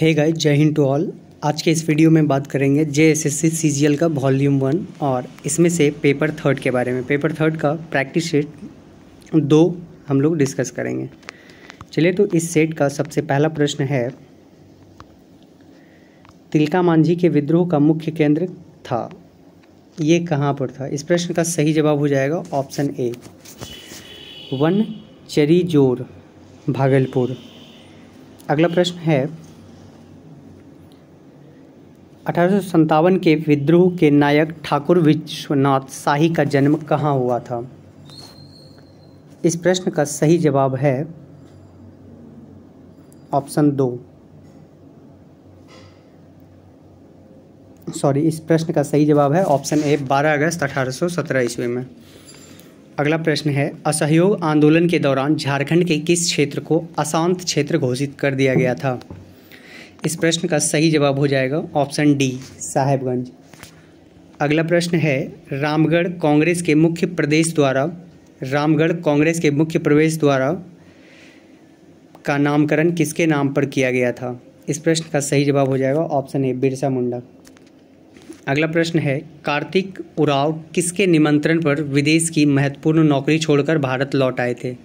Hey guys, जय Hind to all. आज के इस वीडियो में बात करेंगे JSSC CGL का वॉल्यूम 1 और इसमें से पेपर थर्ड के बारे में। पेपर थर्ड का प्रैक्टिस सेट 2 हम लोग डिस्कस करेंगे। चलिए, तो इस सेट का सबसे पहला प्रश्न है, तिलका मांझी के विद्रोह का मुख्य केंद्र था, ये कहाँ पर था? इस प्रश्न का सही जवाब हो जाएगा ऑप्शन ए, वनचरीजोर, भागलपुर। अगला प्रश्न है, 1857 के विद्रोह के नायक ठाकुर विश्वनाथ शाही का जन्म कहाँ हुआ था? इस प्रश्न का सही जवाब है ऑप्शन 2। इस प्रश्न का सही जवाब है ऑप्शन ए, 12 अगस्त 1817 ईस्वी में। अगला प्रश्न है, असहयोग आंदोलन के दौरान झारखंड के किस क्षेत्र को अशांत क्षेत्र घोषित कर दिया गया था? इस प्रश्न का सही जवाब हो जाएगा ऑप्शन डी, साहेबगंज। अगला प्रश्न है, रामगढ़ कांग्रेस के मुख्य प्रवेश द्वारा का नामकरण किसके नाम पर किया गया था? इस प्रश्न का सही जवाब हो जाएगा ऑप्शन ए, बिरसा मुंडा। अगला प्रश्न है, कार्तिक उरांव किसके निमंत्रण पर विदेश की महत्वपूर्ण नौकरी छोड़कर भारत लौट आए थे?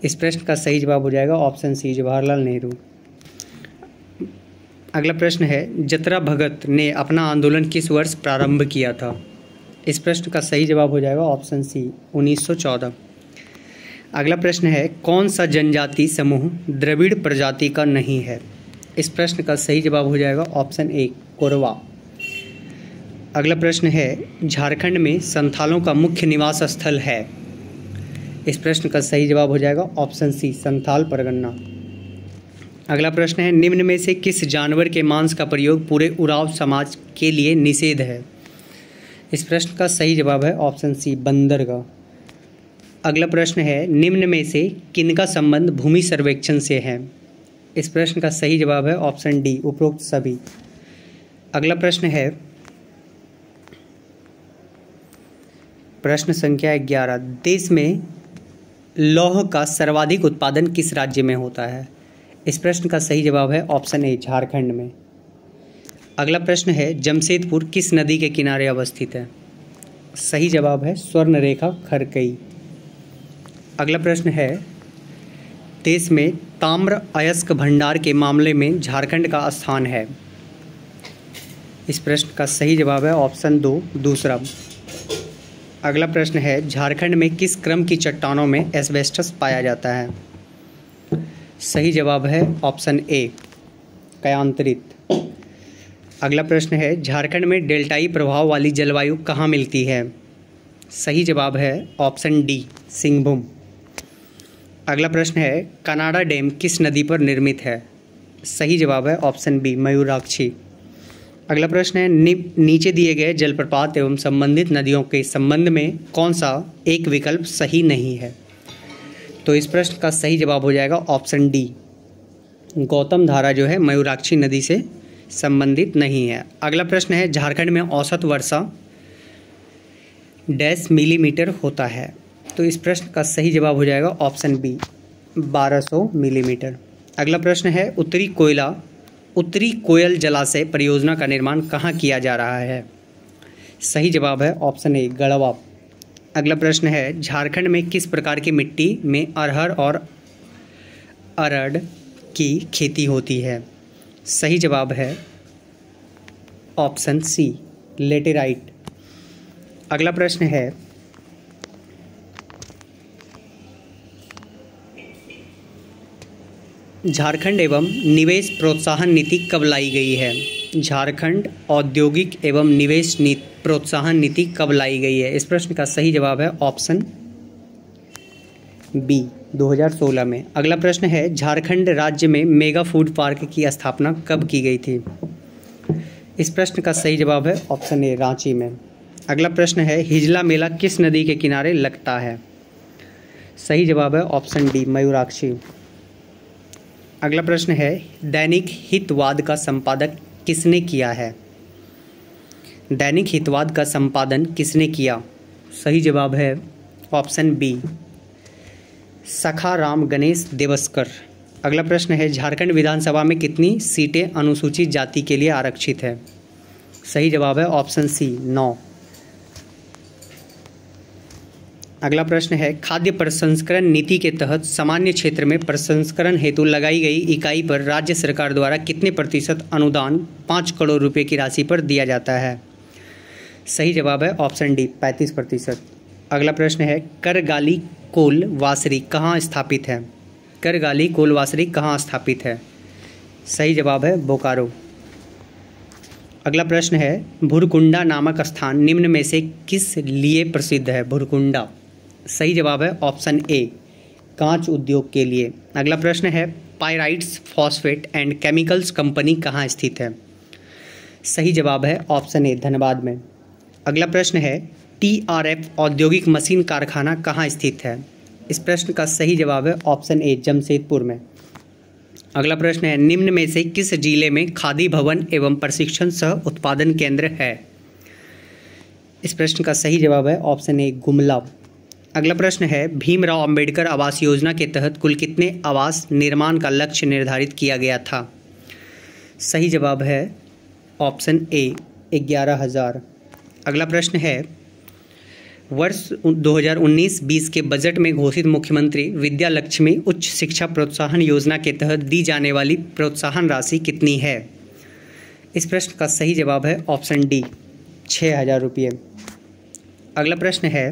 इस प्रश्न का सही जवाब हो जाएगा ऑप्शन सी, जवाहरलाल नेहरू। अगला प्रश्न है, जतरा भगत ने अपना आंदोलन किस वर्ष प्रारंभ किया था? इस प्रश्न का सही जवाब हो जाएगा ऑप्शन सी, 1914। अगला प्रश्न है, कौन सा जनजाति समूह द्रविड़ प्रजाति का नहीं है? इस प्रश्न का सही जवाब हो जाएगा ऑप्शन ए, कोरवा। अगला प्रश्न है, झारखंड में संथालों का मुख्य निवास स्थल है? इस प्रश्न का सही जवाब हो जाएगा ऑप्शन सी, संथाल परगना। अगला प्रश्न है, निम्न में से किस जानवर के मांस का प्रयोग पूरे उरांव समाज के लिए निषेध है? इस प्रश्न का सही जवाब है ऑप्शन सी, बंदर का। अगला प्रश्न है, निम्न में से किनका संबंध भूमि सर्वेक्षण से है? इस प्रश्न का सही जवाब है ऑप्शन डी, उपरोक्त सभी। अगला प्रश्न है, प्रश्न संख्या 11, देश में लौह का सर्वाधिक उत्पादन किस राज्य में होता है? इस प्रश्न का सही जवाब है ऑप्शन ए, झारखंड में। अगला प्रश्न है, जमशेदपुर किस नदी के किनारे अवस्थित है? सही जवाब है स्वर्णरेखा खरकई। अगला प्रश्न है, देश में ताम्र अयस्क भंडार के मामले में झारखंड का स्थान है? इस प्रश्न का सही जवाब है ऑप्शन 2, दूसरा। अगला प्रश्न है, झारखंड में किस क्रम की चट्टानों में एस्बेस्टस पाया जाता है? सही जवाब है ऑप्शन ए, कयांतरित। अगला प्रश्न है, झारखंड में डेल्टाई प्रभाव वाली जलवायु कहाँ मिलती है? सही जवाब है ऑप्शन डी, सिंहभूम। अगला प्रश्न है, कनाडा डैम किस नदी पर निर्मित है? सही जवाब है ऑप्शन बी, मयूराक्षी। अगला प्रश्न है, नीचे दिए गए जलप्रपात एवं संबंधित नदियों के संबंध में कौन सा एक विकल्प सही नहीं है? तो इस प्रश्न का सही जवाब हो जाएगा ऑप्शन डी, गौतम धारा जो है मयूराक्षी नदी से संबंधित नहीं है। अगला प्रश्न है, झारखंड में औसत वर्षा डैश मिलीमीटर होता है? तो इस प्रश्न का सही जवाब हो जाएगा ऑप्शन बी, 1200 मिलीमीटर। अगला प्रश्न है, उत्तरी कोयल जलाशय परियोजना का निर्माण कहाँ किया जा रहा है? सही जवाब है ऑप्शन ए, गढ़वा। अगला प्रश्न है, झारखंड में किस प्रकार की मिट्टी में अरहर और अरहर की खेती होती है? सही जवाब है ऑप्शन सी, लेटेराइट। अगला प्रश्न है, झारखंड एवं निवेश प्रोत्साहन नीति कब लाई गई है? झारखंड औद्योगिक एवं निवेश प्रोत्साहन नीति कब लाई गई है? इस प्रश्न का सही जवाब है ऑप्शन बी, 2016 में। अगला प्रश्न है, झारखंड राज्य में मेगा फूड पार्क की स्थापना कब की गई थी? इस प्रश्न का सही जवाब है ऑप्शन ए, रांची में। अगला प्रश्न है, हिजला मेला किस नदी के किनारे लगता है? सही जवाब है ऑप्शन डी, मयूराक्षी। अगला प्रश्न है, दैनिक हितवाद का संपादक किसने किया है? दैनिक हितवाद का संपादन किसने किया? सही जवाब है ऑप्शन बी, सखाराम गणेश देवस्कर। अगला प्रश्न है झारखंड विधानसभा में कितनी सीटें अनुसूचित जाति के लिए आरक्षित है? सही जवाब है ऑप्शन सी 9। अगला प्रश्न है खाद्य प्रसंस्करण नीति के तहत सामान्य क्षेत्र में प्रसंस्करण हेतु लगाई गई इकाई पर राज्य सरकार द्वारा कितने प्रतिशत अनुदान 5 करोड़ रुपए की राशि पर दिया जाता है? सही जवाब है ऑप्शन डी 35%। अगला प्रश्न है करगाली कोल वासरी कहाँ स्थापित है? करगाली कोल वासरी कहाँ स्थापित है? सही जवाब है बोकारो। अगला प्रश्न है भुरकुंडा नामक स्थान निम्न में से किस लिए प्रसिद्ध है? भुरकुंडा सही जवाब है ऑप्शन ए कांच उद्योग के लिए। अगला प्रश्न है pyrites phosphate and chemicals company कहाँ स्थित है? सही जवाब है ऑप्शन ए धनबाद में। अगला प्रश्न है TRF औद्योगिक मशीन कारखाना कहाँ स्थित है? इस प्रश्न का सही जवाब है ऑप्शन ए जमशेदपुर में। अगला प्रश्न है निम्न में से किस जिले में खादी भवन एवं प्रशिक्षण सह उत्पादन केंद्र है? इस प्रश्न का सही जवाब है ऑप्शन ए गुमला। अगला प्रश्न है भीमराव अंबेडकर आवास योजना के तहत कुल कितने आवास निर्माण का लक्ष्य निर्धारित किया गया था? सही जवाब है ऑप्शन ए 11,000। अगला प्रश्न है वर्ष 2019-20 के बजट में घोषित मुख्यमंत्री विद्या लक्ष्मी उच्च शिक्षा प्रोत्साहन योजना के तहत दी जाने वाली प्रोत्साहन राशि कितनी है? इस प्रश्न का सही जवाब है ऑप्शन डी 6,000 रुपये। अगला प्रश्न है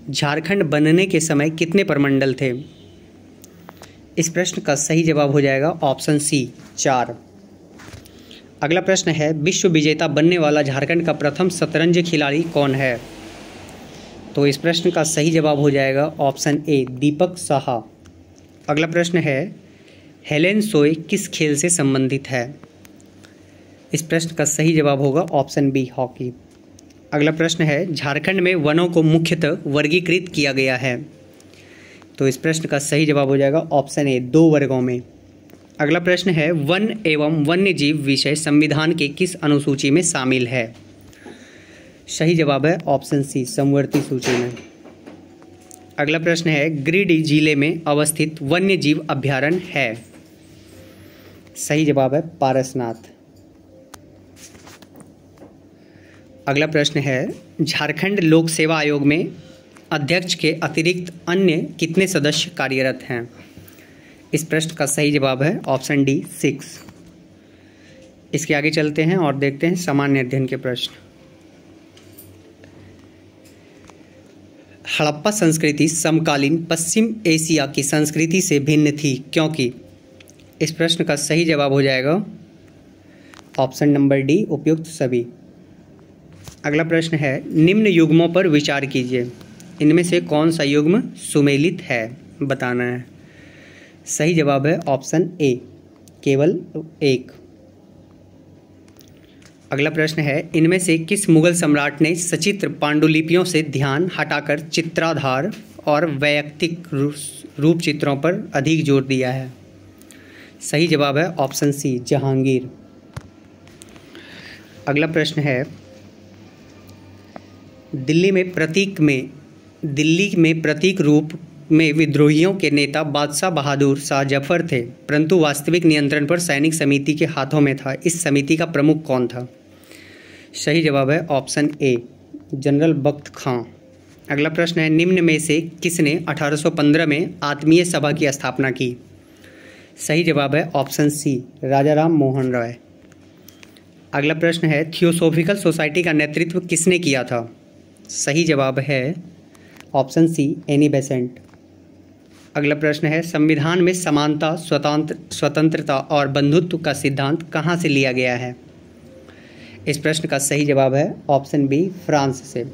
झारखंड बनने के समय कितने प्रमंडल थे? इस प्रश्न का सही जवाब हो जाएगा ऑप्शन सी 4। अगला प्रश्न है विश्व विजेता बनने वाला झारखंड का प्रथम शतरंज खिलाड़ी कौन है? तो इस प्रश्न का सही जवाब हो जाएगा ऑप्शन ए दीपक साहा। अगला प्रश्न है हेलेन सोय किस खेल से संबंधित है? इस प्रश्न का सही जवाब होगा ऑप्शन बी हॉकी। अगला प्रश्न है झारखंड में वनों को मुख्यतः वर्गीकृत किया गया है। तो इस प्रश्न का सही जवाब हो जाएगा ऑप्शन ए 2 वर्गों में। अगला प्रश्न है वन एवं वन्यजीव विषय संविधान के किस अनुसूची में शामिल है? सही जवाब है ऑप्शन सी समवर्ती सूची में। अगला प्रश्न है गिरिडीह जिले में अवस्थित वन्यजीव अभयारण्य है? सही जवाब है पारसनाथ। अगला प्रश्न है झारखंड लोक सेवा आयोग में अध्यक्ष के अतिरिक्त अन्य कितने सदस्य कार्यरत हैं? इस प्रश्न का सही जवाब है ऑप्शन डी 6। इसके आगे चलते हैं और देखते हैं सामान्य अध्ययन के प्रश्न। हड़प्पा संस्कृति समकालीन पश्चिम एशिया की संस्कृति से भिन्न थी क्योंकि? इस प्रश्न का सही जवाब हो जाएगा ऑप्शन नंबर डी उपयुक्त सभी। अगला प्रश्न है निम्न युग्मों पर विचार कीजिए, इनमें से कौन सा युग्म सुमेलित है बताना है। सही जवाब है ऑप्शन ए केवल 1। अगला प्रश्न है इनमें से किस मुगल सम्राट ने सचित्र पांडुलिपियों से ध्यान हटाकर चित्राधार और वैयक्तिक रूप चित्रों पर अधिक जोर दिया है? सही जवाब है ऑप्शन सी जहांगीर। अगला प्रश्न है दिल्ली में प्रतीक रूप में विद्रोहियों के नेता बादशाह बहादुर शाह जफर थे, परंतु वास्तविक नियंत्रण पर सैनिक समिति के हाथों में था। इस समिति का प्रमुख कौन था? सही जवाब है ऑप्शन ए जनरल बख्त खां। अगला प्रश्न है निम्न में से किसने 1815 में आत्मीय सभा की स्थापना की? सही जवाब है ऑप्शन सी राजा राम मोहन राय। अगला प्रश्न है थियोसॉफिकल सोसाइटी का नेतृत्व किसने किया था? सही जवाब है ऑप्शन सी एनी बेसेंट। अगला प्रश्न है संविधान में समानता स्वतंत्रता और बंधुत्व का सिद्धांत कहाँ से लिया गया है? इस प्रश्न का सही जवाब है ऑप्शन बी फ्रांस से।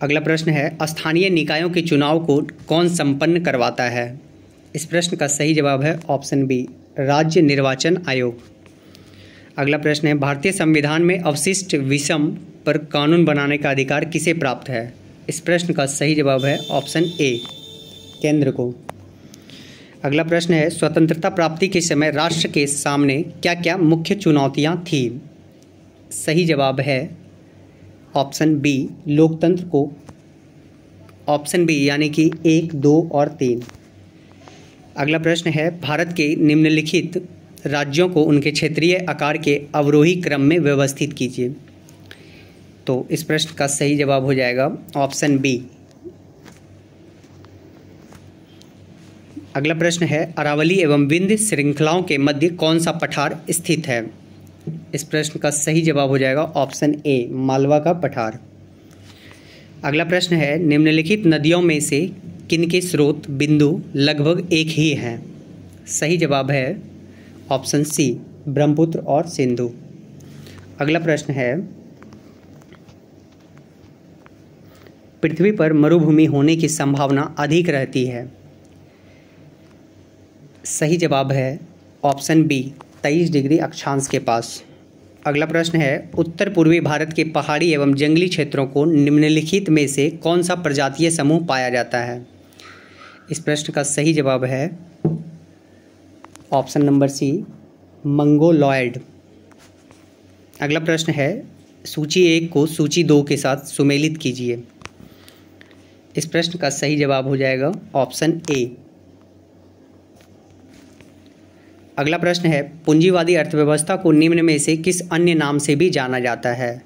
अगला प्रश्न है स्थानीय निकायों के चुनाव को कौन संपन्न करवाता है? इस प्रश्न का सही जवाब है ऑप्शन बी राज्य निर्वाचन आयोग। अगला प्रश्न है भारतीय संविधान में अवशिष्ट विषम पर कानून बनाने का अधिकार किसे प्राप्त है? इस प्रश्न का सही जवाब है ऑप्शन ए केंद्र को। अगला प्रश्न है स्वतंत्रता प्राप्ति के समय राष्ट्र के सामने क्या क्या मुख्य चुनौतियां थीं? सही जवाब है ऑप्शन बी लोकतंत्र को ऑप्शन बी यानी कि 1, 2 और 3। अगला प्रश्न है भारत के निम्नलिखित राज्यों को उनके क्षेत्रीय आकार के अवरोही क्रम में व्यवस्थित कीजिए। तो इस प्रश्न का सही जवाब हो जाएगा ऑप्शन बी। अगला प्रश्न है अरावली एवं विंध्य श्रृंखलाओं के मध्य कौन सा पठार स्थित है। इस प्रश्न का सही जवाब हो जाएगा ऑप्शन ए, मालवा का पठार। अगला प्रश्न है निम्नलिखित नदियों में से किनके स्रोत बिंदु लगभग एक ही हैं। सही जवाब है ऑप्शन सी, ब्रह्मपुत्र और सिंधु। अगला प्रश्न है पृथ्वी पर मरुभूमि होने की संभावना अधिक रहती है। सही जवाब है ऑप्शन बी, 23 डिग्री अक्षांश के पास। अगला प्रश्न है उत्तर पूर्वी भारत के पहाड़ी एवं जंगली क्षेत्रों को निम्नलिखित में से कौन सा प्रजातीय समूह पाया जाता है। इस प्रश्न का सही जवाब है ऑप्शन नंबर सी, मंगोलॉयड। अगला प्रश्न है सूची 1 को सूची 2 के साथ सुमेलित कीजिए। इस प्रश्न का सही जवाब हो जाएगा ऑप्शन ए। अगला प्रश्न है पूंजीवादी अर्थव्यवस्था को निम्न में से किस अन्य नाम से भी जाना जाता है।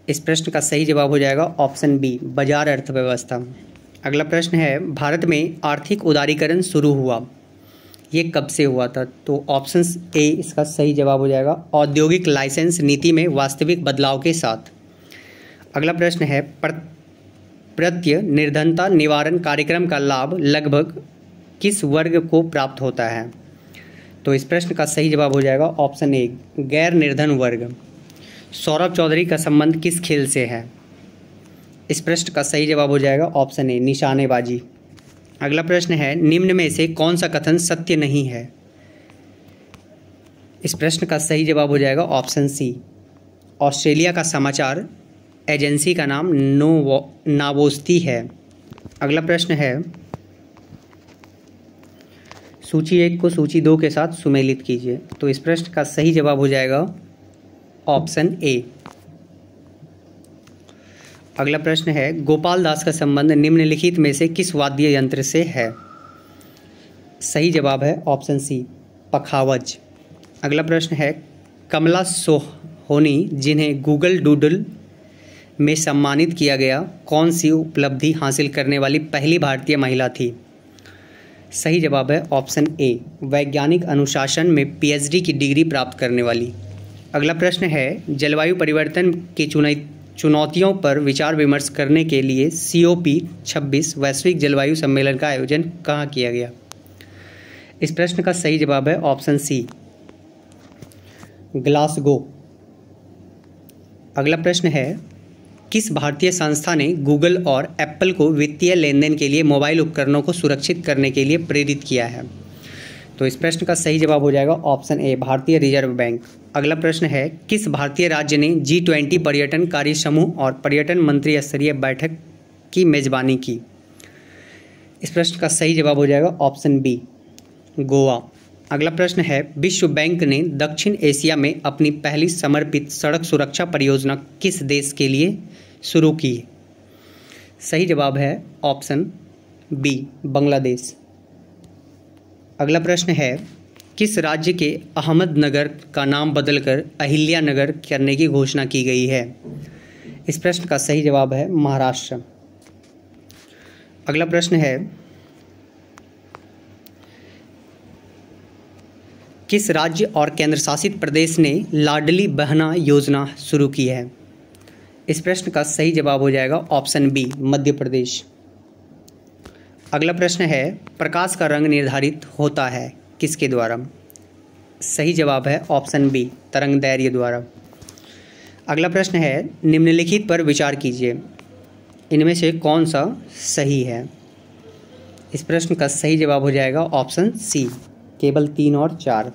इस प्रश्न का सही जवाब हो जाएगा ऑप्शन बी, बाजार अर्थव्यवस्था। अगला प्रश्न है भारत में आर्थिक उदारीकरण शुरू हुआ, ये कब से हुआ था। तो ऑप्शन ए इसका सही जवाब हो जाएगा औद्योगिक लाइसेंस नीति में वास्तविक बदलाव के साथ। अगला प्रश्न है प्रत्य निर्धनता निवारण कार्यक्रम का लाभ लगभग किस वर्ग को प्राप्त होता है। तो इस प्रश्न का सही जवाब हो जाएगा ऑप्शन ए, गैर निर्धन वर्ग। सौरभ चौधरी का संबंध किस खेल से है। इस प्रश्न का सही जवाब हो जाएगा ऑप्शन ए, निशानेबाजी। अगला प्रश्न है निम्न में से कौन सा कथन सत्य नहीं है। इस प्रश्न का सही जवाब हो जाएगा ऑप्शन सी, ऑस्ट्रेलिया का समाचार एजेंसी का नाम नावोस्ती है। अगला प्रश्न है सूची 1 को सूची 2 के साथ सुमेलित कीजिए। तो इस प्रश्न का सही जवाब हो जाएगा ऑप्शन ए। अगला प्रश्न है गोपाल दास का संबंध निम्नलिखित में से किस वाद्य यंत्र से है। सही जवाब है ऑप्शन सी, पखावज। अगला प्रश्न है कमला सोहोनी जिन्हें गूगल डूडल में सम्मानित किया गया, कौन सी उपलब्धि हासिल करने वाली पहली भारतीय महिला थी। सही जवाब है ऑप्शन ए, वैज्ञानिक अनुशासन में पीएचडी की डिग्री प्राप्त करने वाली। अगला प्रश्न है जलवायु परिवर्तन की चुनौतियों पर विचार विमर्श करने के लिए COP26 वैश्विक जलवायु सम्मेलन का आयोजन कहाँ किया गया। इस प्रश्न का सही जवाब है ऑप्शन सी, ग्लासगो। अगला प्रश्न है किस भारतीय संस्था ने गूगल और एप्पल को वित्तीय लेनदेन के लिए मोबाइल उपकरणों को सुरक्षित करने के लिए प्रेरित किया है। तो इस प्रश्न का सही जवाब हो जाएगा ऑप्शन ए, भारतीय रिजर्व बैंक। अगला प्रश्न है किस भारतीय राज्य ने G20 पर्यटन कार्य समूह और पर्यटन मंत्री स्तरीय बैठक की मेजबानी की। इस प्रश्न का सही जवाब हो जाएगा ऑप्शन बी, गोवा। अगला प्रश्न है विश्व बैंक ने दक्षिण एशिया में अपनी पहली समर्पित सड़क सुरक्षा परियोजना किस देश के लिए शुरू की। सही जवाब है ऑप्शन बी, बांग्लादेश। अगला प्रश्न है किस राज्य के अहमदनगर का नाम बदलकर अहिल्यानगर करने की घोषणा की गई है। इस प्रश्न का सही जवाब है महाराष्ट्र। अगला प्रश्न है किस राज्य और केंद्र शासित प्रदेश ने लाडली बहना योजना शुरू की है। इस प्रश्न का सही जवाब हो जाएगा ऑप्शन बी, मध्य प्रदेश। अगला प्रश्न है प्रकाश का रंग निर्धारित होता है किसके द्वारा। सही जवाब है ऑप्शन बी, तरंगदैर्घ्य द्वारा। अगला प्रश्न है निम्नलिखित पर विचार कीजिए, इनमें से कौन सा सही है। इस प्रश्न का सही जवाब हो जाएगा ऑप्शन सी, केवल 3 और 4।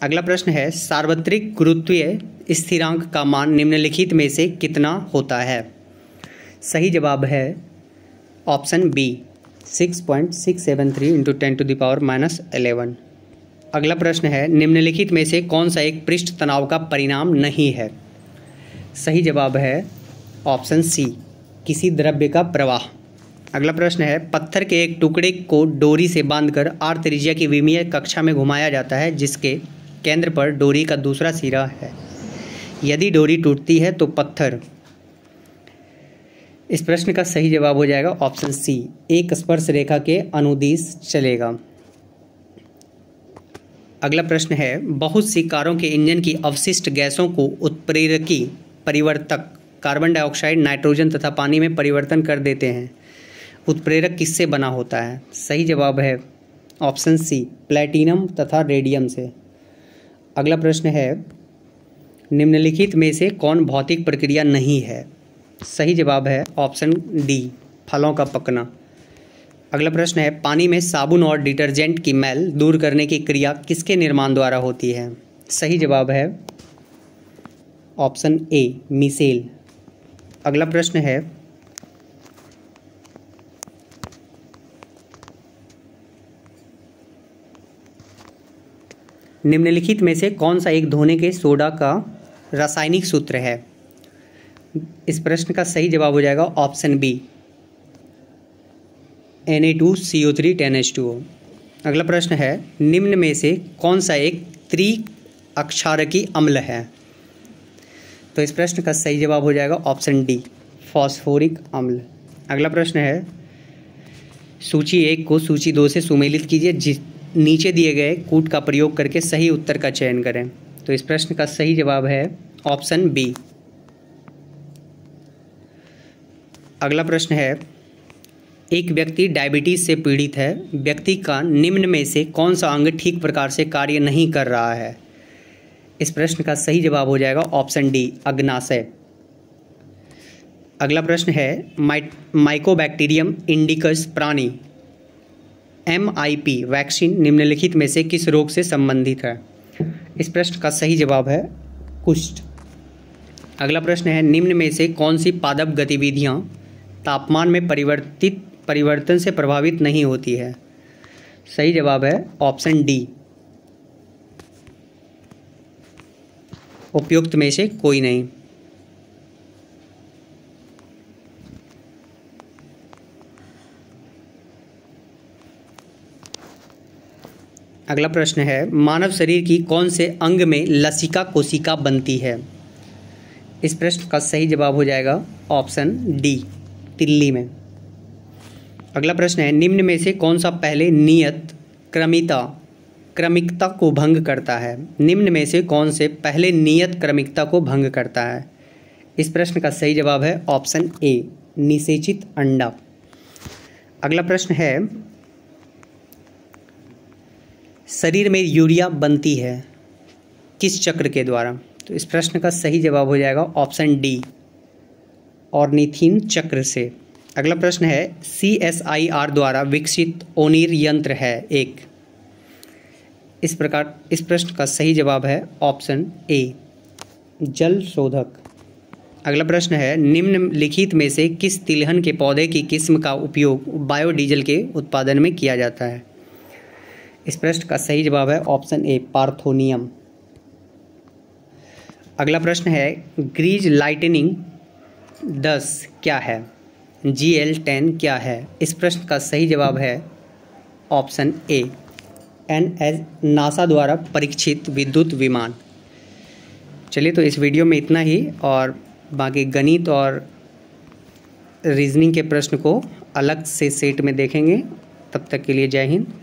अगला प्रश्न है सार्वत्रिक गुरुत्वीय स्थिरांक का मान निम्नलिखित में से कितना होता है। सही जवाब है ऑप्शन बी, 6.673 × 10⁻⁻11। अगला प्रश्न है निम्नलिखित में से कौन सा एक पृष्ठ तनाव का परिणाम नहीं है। सही जवाब है ऑप्शन सी, किसी द्रव्य का प्रवाह। अगला प्रश्न है, पत्थर के एक टुकड़े को डोरी से बांधकर r त्रिज्या की विमीय कक्षा में घुमाया जाता है, जिसके केंद्र पर डोरी का दूसरा सिरा है। यदि डोरी टूटती है तो पत्थर। इस प्रश्न का सही जवाब हो जाएगा ऑप्शन सी, एक स्पर्श रेखा के अनुदिश चलेगा। अगला प्रश्न है, बहुत सी कारों के इंजन की अवशिष्ट गैसों को उत्प्रेरकी परिवर्तक कार्बन डाइऑक्साइड, नाइट्रोजन तथा पानी में परिवर्तन कर देते हैं। उत्प्रेरक किससे बना होता है? सही जवाब है ऑप्शन सी, प्लैटिनम तथा रेडियम से। अगला प्रश्न है, निम्नलिखित में से कौन भौतिक प्रक्रिया नहीं है? सही जवाब है ऑप्शन डी, फलों का पकना। अगला प्रश्न है, पानी में साबुन और डिटर्जेंट की मैल दूर करने की क्रिया किसके निर्माण द्वारा होती है? सही जवाब है ऑप्शन ए, मिसेल। अगला प्रश्न है, निम्नलिखित में से कौन सा एक धोने के सोडा का रासायनिक सूत्र है? इस प्रश्न का सही जवाब हो जाएगा ऑप्शन बी, Na2CO3 10H2O। अगला प्रश्न है, निम्न में से कौन सा एक त्रिअक्षारकी अम्ल है? तो इस प्रश्न का सही जवाब हो जाएगा ऑप्शन डी, फॉस्फोरिक अम्ल। अगला प्रश्न है, सूची 1 को सूची 2 से सुमेलित कीजिए, नीचे दिए गए कूट का प्रयोग करके सही उत्तर का चयन करें। तो इस प्रश्न का सही जवाब है ऑप्शन बी। अगला प्रश्न है, एक व्यक्ति डायबिटीज से पीड़ित है, व्यक्ति का निम्न में से कौन सा अंग ठीक प्रकार से कार्य नहीं कर रहा है? इस प्रश्न का सही जवाब हो जाएगा ऑप्शन डी, अग्नाशय। अगला प्रश्न है, माइकोबैक्टीरियम इंडिकस प्राणी MIP वैक्सीन निम्नलिखित में से किस रोग से संबंधित है? इस प्रश्न का सही जवाब है कुष्ठ। अगला प्रश्न है, निम्न में से कौन सी पादप गतिविधियां तापमान में परिवर्तन से प्रभावित नहीं होती है? सही जवाब है ऑप्शन डी, उपयुक्त में से कोई नहीं। अगला प्रश्न है, मानव शरीर की कौन से अंग में लसिका कोशिका बनती है? इस प्रश्न का सही जवाब हो जाएगा ऑप्शन डी, तिल्ली में। अगला प्रश्न है, निम्न में से कौन सा पहले नियत क्रमिकता को भंग करता है? निम्न में से कौन से पहले नियत क्रमिकता को भंग करता है? इस प्रश्न का सही जवाब है ऑप्शन ए, निषेचित अंडा। अगला प्रश्न है, शरीर में यूरिया बनती है किस चक्र के द्वारा? तो इस प्रश्न का सही जवाब हो जाएगा ऑप्शन डी, ऑर्निथिन चक्र से। अगला प्रश्न है, CSIR द्वारा विकसित ओनिर यंत्र है एक। इस प्रश्न का सही जवाब है ऑप्शन ए, जल शोधक। अगला प्रश्न है, निम्नलिखित में से किस तिलहन के पौधे की किस्म का उपयोग बायोडीजल के उत्पादन में किया जाता है? इस प्रश्न का सही जवाब है ऑप्शन ए, पार्थोनियम। अगला प्रश्न है, ग्रीज लाइटनिंग 10 क्या है? GL10 क्या है? इस प्रश्न का सही जवाब है ऑप्शन ए, नासा द्वारा परीक्षित विद्युत विमान। चलिए, तो इस वीडियो में इतना ही, और बाकी गणित और रीजनिंग के प्रश्न को अलग से सेट में देखेंगे। तब तक के लिए जय हिंद।